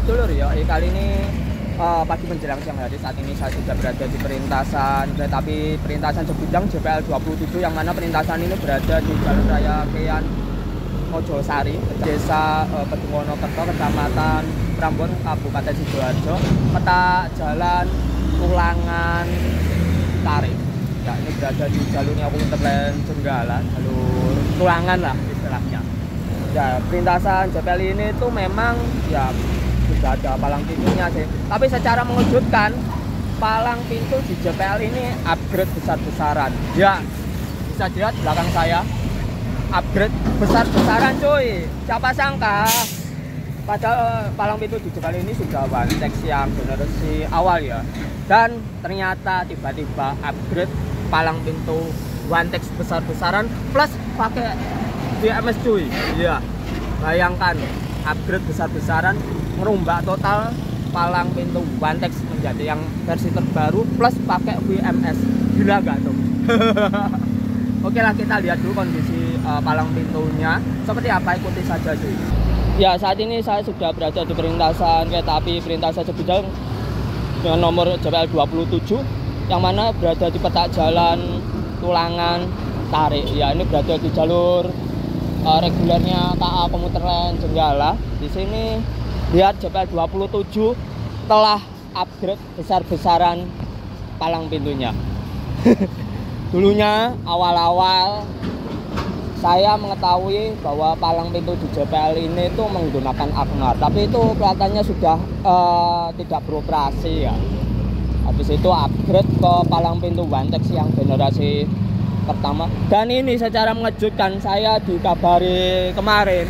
dulur ya, kali ini pagi menjelang siang hari. Saat ini saya sudah berada di perlintasan kereta api perlintasan Sebujang JPL 27, yang mana perlintasan ini berada di Jalan Raya Kean Mojosari, Desa Kedungwonokerto, Kecamatan Prambon, Kabupaten Sidoarjo. Peta jalan Tulangan Tarik. Ya, ini berada di jalurnya Komuter Jenggala, jalur Tulangan lah istilahnya. Ya, perlintasan JPL ini tuh memang ya sudah ada palang pintunya sih. Tapi secara mengejutkan, palang pintu di JPL ini upgrade besar-besaran. Ya, bisa dilihat belakang saya, upgrade besar-besaran cuy. Siapa sangka, padahal palang pintu di JPL ini sudah Wantex yang generasi awal ya. Dan ternyata tiba-tiba upgrade palang pintu Wantex besar-besaran plus pakai VMS cuy. Iya, bayangkan upgrade besar-besaran, merombak total palang pintu Wantex menjadi yang versi terbaru plus pakai VMS. Gila gak tuh? Oke lah, kita lihat dulu kondisi palang pintunya seperti apa, ikuti saja cuy. Ya, saat ini saya sudah berada di perlintasan kereta api perlintasan Sebujang dengan nomor JPL 27, yang mana berada di peta jalan Tulangan Tarik. Ya, ini berada di jalur regulernya KA Komuter Jenggala. Di sini lihat JPL 27 telah upgrade besar-besaran palang pintunya. Dulunya awal-awal saya mengetahui bahwa palang pintu di JPL ini itu menggunakan Agnar, tapi itu kelihatannya sudah tidak beroperasi ya. Habis itu upgrade ke palang pintu Wantex yang generasi pertama. Dan ini secara mengejutkan, saya dikabari kemarin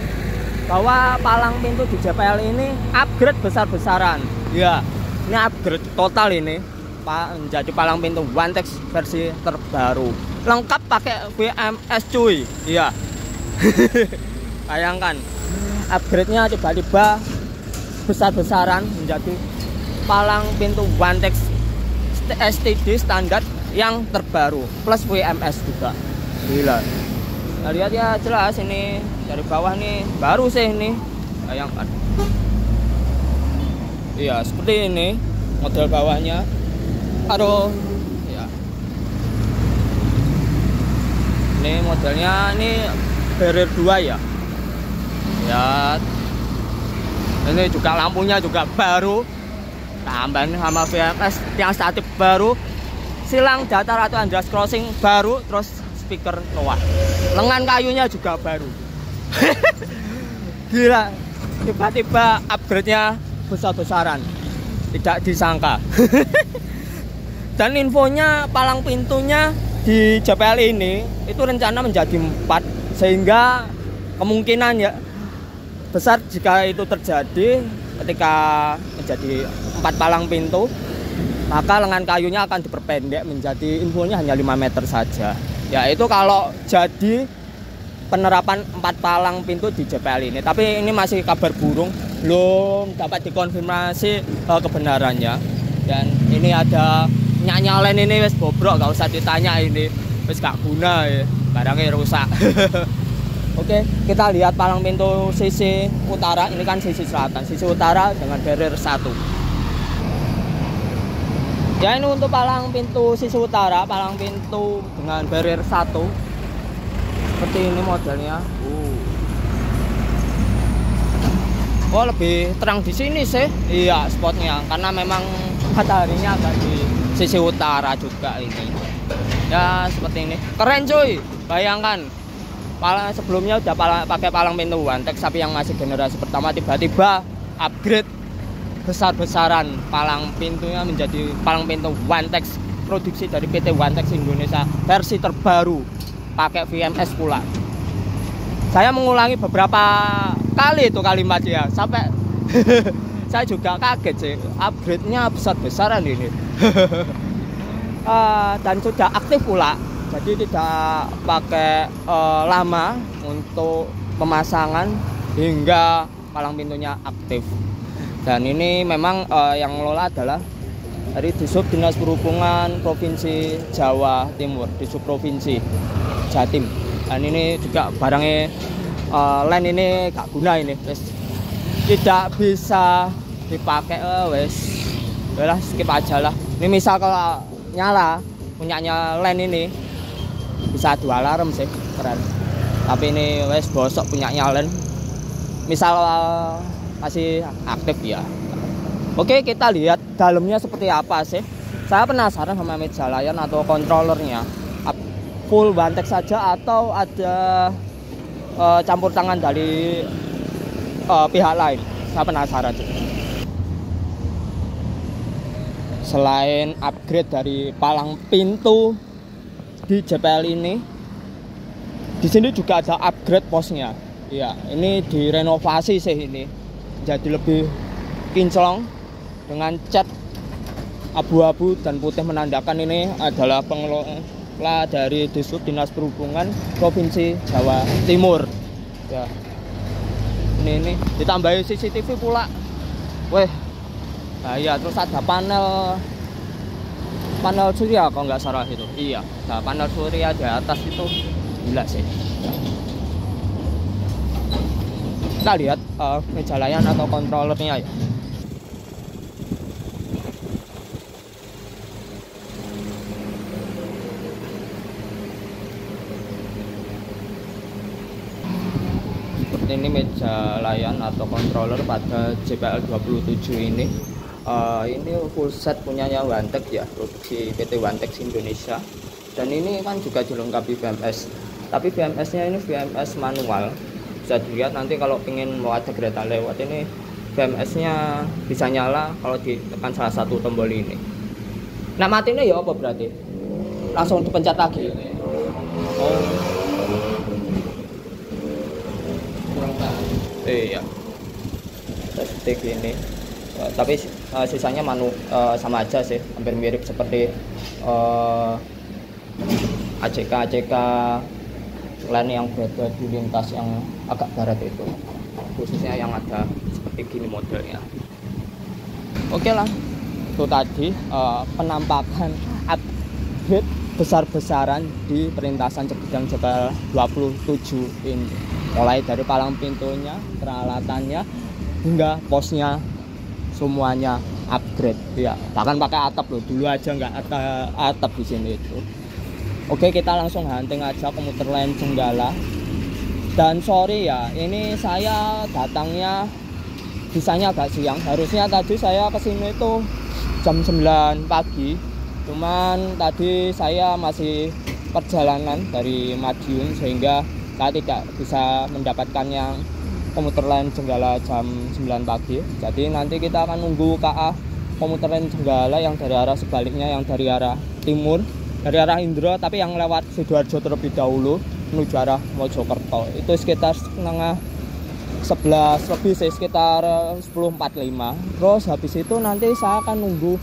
bahwa palang pintu di JPL ini upgrade besar-besaran. Ya, ini upgrade total ini menjadi palang pintu Wantex versi terbaru, lengkap pakai VMS cuy. Iya. Bayangkan upgrade-nya tiba-tiba besar-besaran menjadi palang pintu Wantex STD standar yang terbaru plus VMS juga. Gila. Nah, lihat ya, jelas ini dari bawah nih baru sih ini. Bayangkan. Iya, seperti ini model bawahnya. Aduh, ya. Ini modelnya ini barrier 2 ya. Lihat. Ini juga lampunya juga baru. Tambahan sama VMS yang statif baru. Silang datar atau andras crossing baru, terus speaker Noah. Lengan kayunya juga baru. Gila, tiba-tiba upgrade-nya besar-besaran. Tidak disangka. Dan infonya palang pintunya di JPL ini itu rencana menjadi 4, sehingga kemungkinan ya besar jika itu terjadi ketika menjadi 4 palang pintu, maka lengan kayunya akan diperpendek menjadi infonya hanya 5 meter saja. Ya, itu kalau jadi penerapan 4 palang pintu di JPL ini. Tapi ini masih kabar burung, belum dapat dikonfirmasi kebenarannya. Dan ini ada nyalain ini wes bobrok, gak usah ditanya, ini wes gak guna ya, barangnya rusak. Oke, kita lihat palang pintu sisi utara. Ini kan sisi selatan, sisi utara dengan barrier 1. Ya, ini untuk palang pintu sisi utara, palang pintu dengan barrier 1. Seperti ini modelnya. Oh, lebih terang di sini sih. Iya, spotnya karena memang mataharinya agak di sisi utara juga ini. Ya, seperti ini. Keren cuy. Bayangkan, sebelumnya udah pakai palang pintu Wantex, tapi yang masih generasi pertama tiba-tiba upgrade besar-besaran palang pintunya menjadi palang pintu Wantex produksi dari PT Wantex Indonesia versi terbaru, pakai VMS pula. Saya mengulangi beberapa kali itu kalimat ya, sampai saya juga kaget sih, upgrade-nya besar-besaran ini. Dan sudah aktif pula, jadi tidak pakai lama untuk pemasangan hingga palang pintunya aktif. Dan ini memang yang ngelola adalah dari Disub Dinas Perhubungan Provinsi Jawa Timur, Disub Provinsi Jatim. Dan ini juga barangnya lain ini gak guna, ini tidak bisa dipakai wes udahlah skip aja lah. Ini misal kalau nyala punyanya Len ini bisa 2 alarm sih, keren. Tapi ini wes bosok punyanya Len, misal masih aktif ya. Oke, kita lihat dalamnya seperti apa sih. Saya penasaran sama meja layar atau controllernya, full one text saja atau ada campur tangan dari pihak lain. Saya penasaran sih. Selain upgrade dari palang pintu di JPL ini, di sini juga ada upgrade posnya. Ya, ini direnovasi sih ini, jadi lebih kinclong dengan cat abu-abu dan putih, menandakan ini adalah pengelola dari Dishub Dinas Perhubungan Provinsi Jawa Timur. Ya, ini ditambahi CCTV pula. Weh, nah iya, terus ada panel surya kalau nggak salah itu. Iya, nah panel surya di atas itu gila sih. Kita lihat meja layar atau controllernya ya. Ini meja layar atau controller pada JPL 27 ini. Ini full set punyanya Wantex ya, produksi PT Wantex Indonesia. Dan ini kan juga dilengkapi VMS. Tapi VMS-nya ini VMS manual. Bisa dilihat nanti kalau ingin mau ada kereta lewat ini, VMS-nya bisa nyala kalau ditekan salah satu tombol ini. Nah, matinya ya apa berarti? Langsung dipencet lagi. Oh. Iya, stick ini, tapi sisanya sama aja sih, hampir mirip seperti ACK lain yang berada di lintas yang agak barat itu, khususnya yang ada seperti gini modelnya. Oke lah, itu tadi penampakan upgrade besar-besaran di perlintasan Cibedang JPL 27 ini. Mulai dari palang pintunya, peralatannya, hingga posnya, semuanya upgrade ya. Bahkan pakai atap loh, dulu aja nggak ada atap di sini itu. Oke, kita langsung hunting aja komuter lain Jenggala. Dan sorry ya, ini saya datangnya bisanya agak siang. Harusnya tadi saya kesini itu jam 9 pagi. Cuman tadi saya masih perjalanan dari Madiun sehingga saya tidak bisa mendapatkan yang komuter lain Jenggala jam 9 pagi. Jadi nanti kita akan nunggu KA komuter lain Jenggala yang dari arah sebaliknya, yang dari arah timur, dari arah Indro, tapi yang lewat Sidoarjo terlebih dahulu menuju arah Mojokerto. Itu sekitar setengah 11 lebih sih, sekitar 10.45. Terus habis itu nanti saya akan nunggu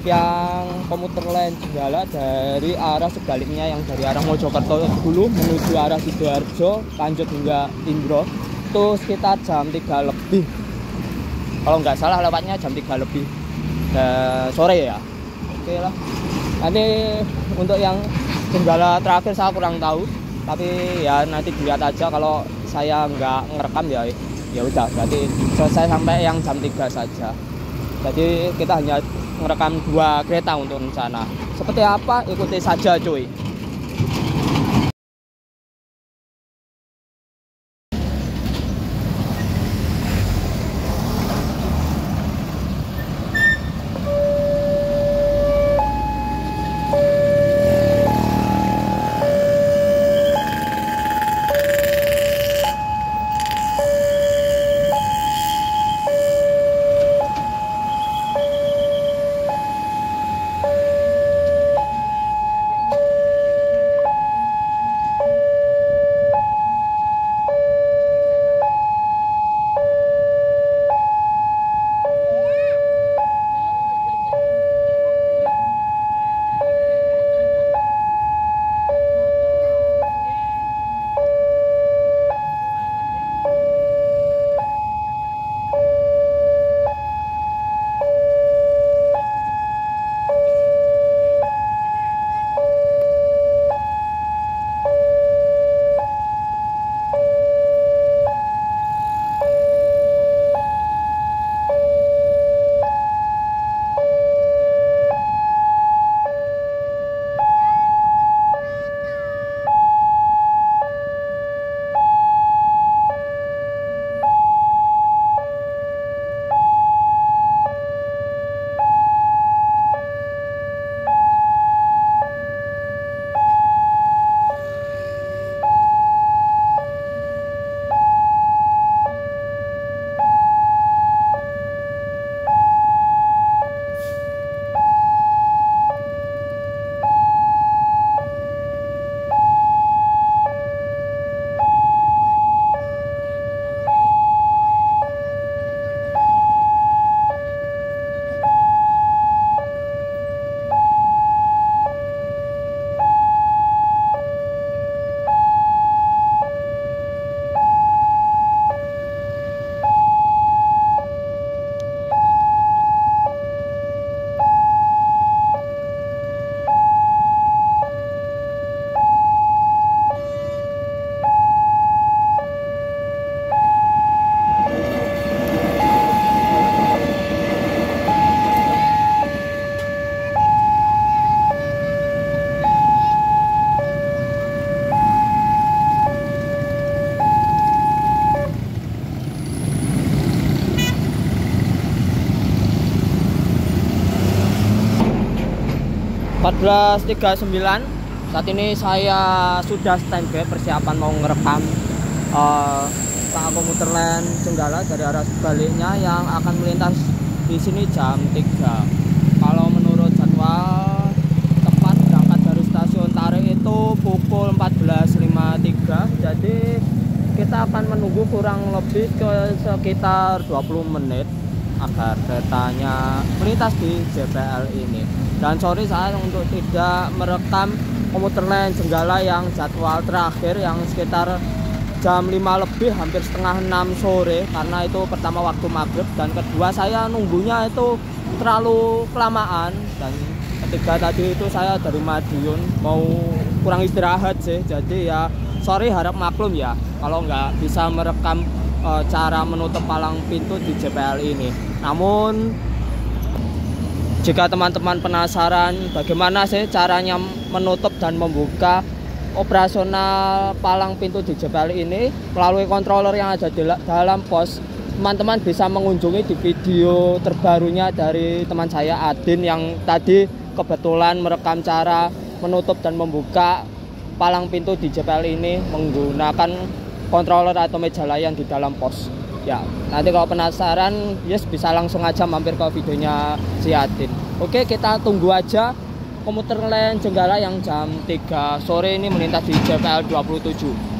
yang komuter lain Jenggala dari arah sebaliknya, yang dari arah Mojokerto dulu menuju arah Sidoarjo lanjut hingga Indro, itu sekitar jam 3 lebih kalau nggak salah, lewatnya jam 3 lebih sore ya. Oke lah, nanti untuk yang Jenggala terakhir saya kurang tahu, tapi ya nanti dilihat aja. Kalau saya nggak ngerekam ya udah, berarti selesai sampai yang jam 3 saja. Jadi kita hanya merekam 2 kereta untuk rencana. Seperti apa? Ikuti saja cuy. 14.39. Saat ini saya sudah standby persiapan mau ngerekam komuter lain Jenggala dari arah sebaliknya yang akan melintas di sini jam 3. Kalau menurut jadwal tempat berangkat dari stasiun Tarik itu pukul 14.53. Jadi kita akan menunggu kurang lebih ke sekitar 20 menit agar keretanya melintas di JPL ini. Dan sorry saya untuk tidak merekam komuter lain Jenggala yang jadwal terakhir yang sekitar jam 5 lebih, hampir setengah 6 sore, karena itu pertama waktu maghrib dan kedua saya nunggunya itu terlalu kelamaan, dan ketiga tadi itu saya dari Madiun mau kurang istirahat sih. Jadi ya sorry, harap maklum ya kalau nggak bisa merekam cara menutup palang pintu di JPL ini. Namun jika teman-teman penasaran bagaimana sih caranya menutup dan membuka operasional palang pintu di JPL ini melalui controller yang ada di dalam pos, teman-teman bisa mengunjungi di video terbarunya dari teman saya Adin yang tadi kebetulan merekam cara menutup dan membuka palang pintu di JPL ini menggunakan controller atau meja layang di dalam pos. Ya, nanti kalau penasaran, yes, bisa langsung aja mampir ke videonya si Adin. Oke, kita tunggu aja komuter lain Jenggala yang jam 3 sore ini melintas di JPL 27.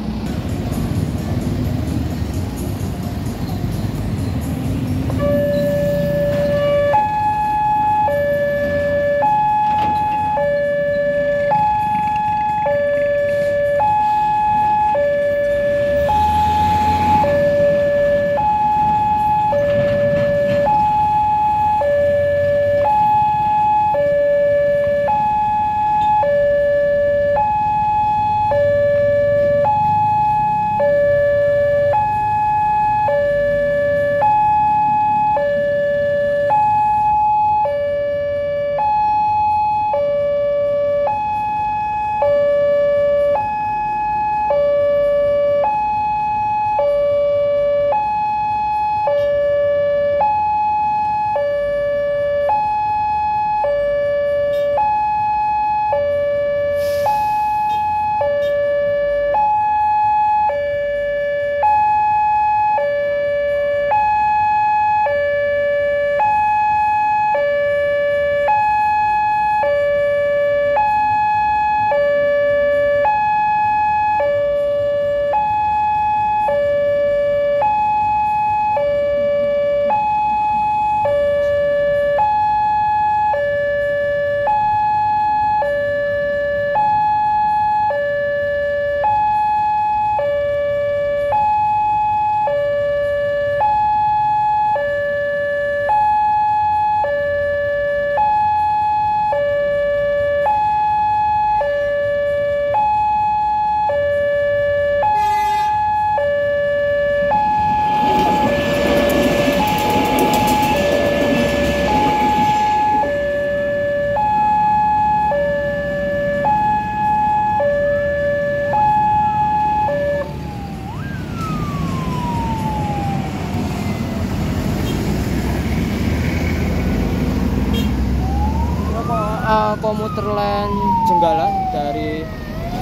Komuter lain Jenggala dari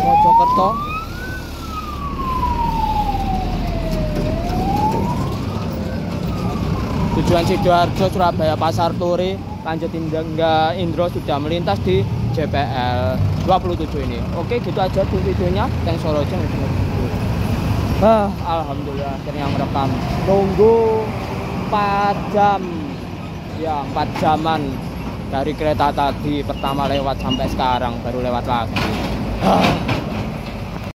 Mojokerto tujuan Sidoarjo, Surabaya, Pasar Turi, lanjut hingga Indro sudah melintas di JPL 27 ini. Oke, gitu aja tuh videonya. Thanks for watching. Alhamdulillah akhirnya merekam. Nunggu 4 jam. Ya, 4 jaman. Dari kereta tadi pertama lewat sampai sekarang baru lewat lagi.